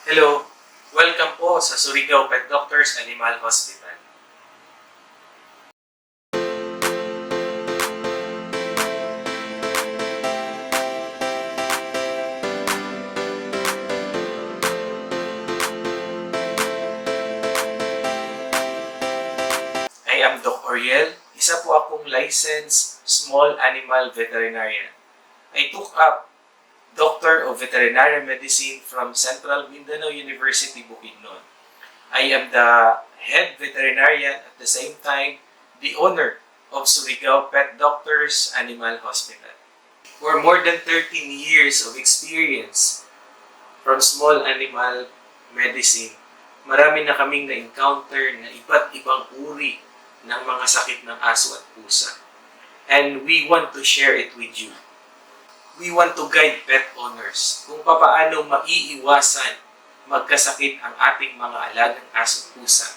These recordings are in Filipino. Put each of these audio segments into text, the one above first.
Hello! Welcome po sa Surigao Pet Doctors Animal Hospital. I am Doc Oriel. Isa po akong licensed small animal veterinarian. I took up Doctor of Veterinary Medicine from Central Mindanao University, Bukidnon. I am the head veterinarian at the same time the owner of Surigao Pet Doctors Animal Hospital. For more than 13 years of experience from small animal medicine, marami na kaming na-encounter na iba't ibang uri ng mga sakit ng aso at pusa. And we want to share it with you. We want to guide pet owners kung paano maiiwasan magkasakit ang ating mga alagang aso at pusa.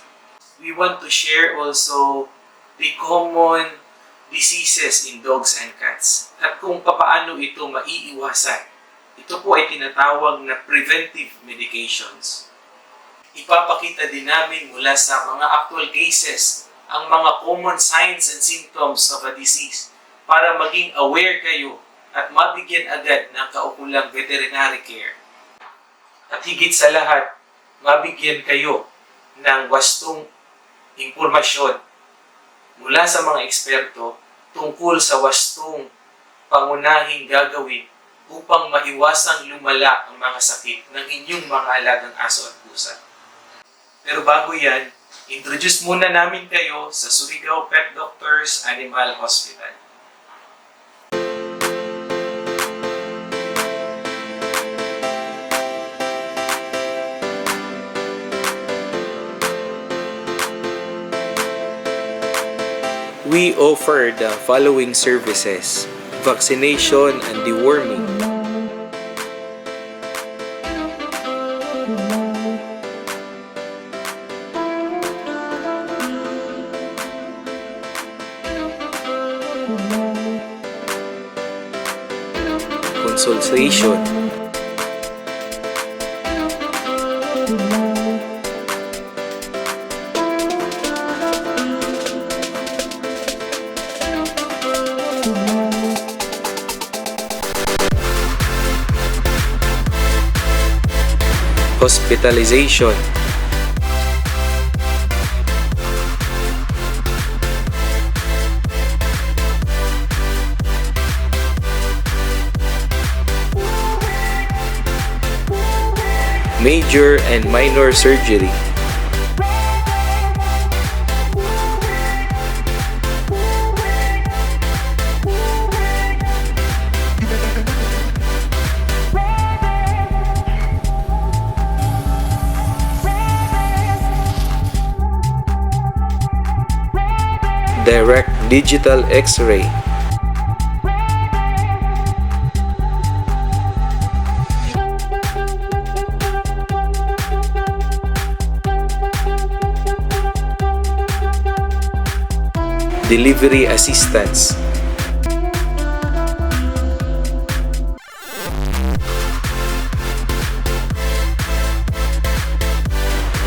We want to share also the common diseases in dogs and cats at kung paano ito maiiwasan. Ito po ay tinatawag na preventive medications. Ipapakita din namin mula sa mga actual cases ang mga common signs and symptoms of a disease para maging aware kayo at mabigyan agad ng kaukulang veterinary care. At higit sa lahat, mabigyan kayo ng wastong impormasyon mula sa mga eksperto tungkol sa wastong pangunahing gagawin upang maiwasang lumala ang mga sakit ng inyong mga alagang aso at pusa. Pero bago yan, introduce muna namin kayo sa Surigao Pet Doctors Animal Hospital. We offer the following services: vaccination and deworming, consultation, hospitalization, major and minor surgery, direct digital X-ray, delivery assistance,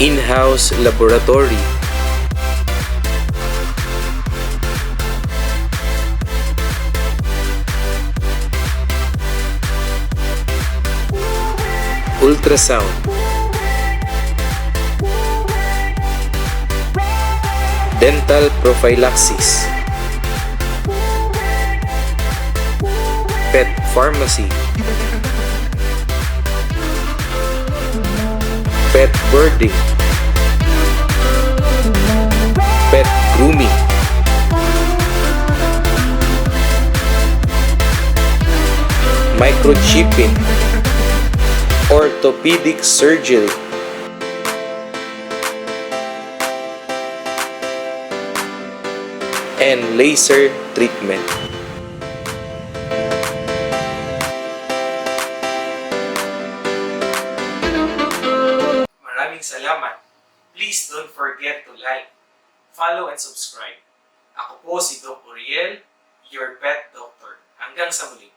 in-house laboratory, ultrasound, dental prophylaxis, pet pharmacy, pet boarding, pet grooming, microchipping, orthopedic surgery, and laser treatment. Maraming salamat. Please don't forget to like, follow, and subscribe. Ako po si Doc Oriel, your pet doctor. Hanggang sa muli.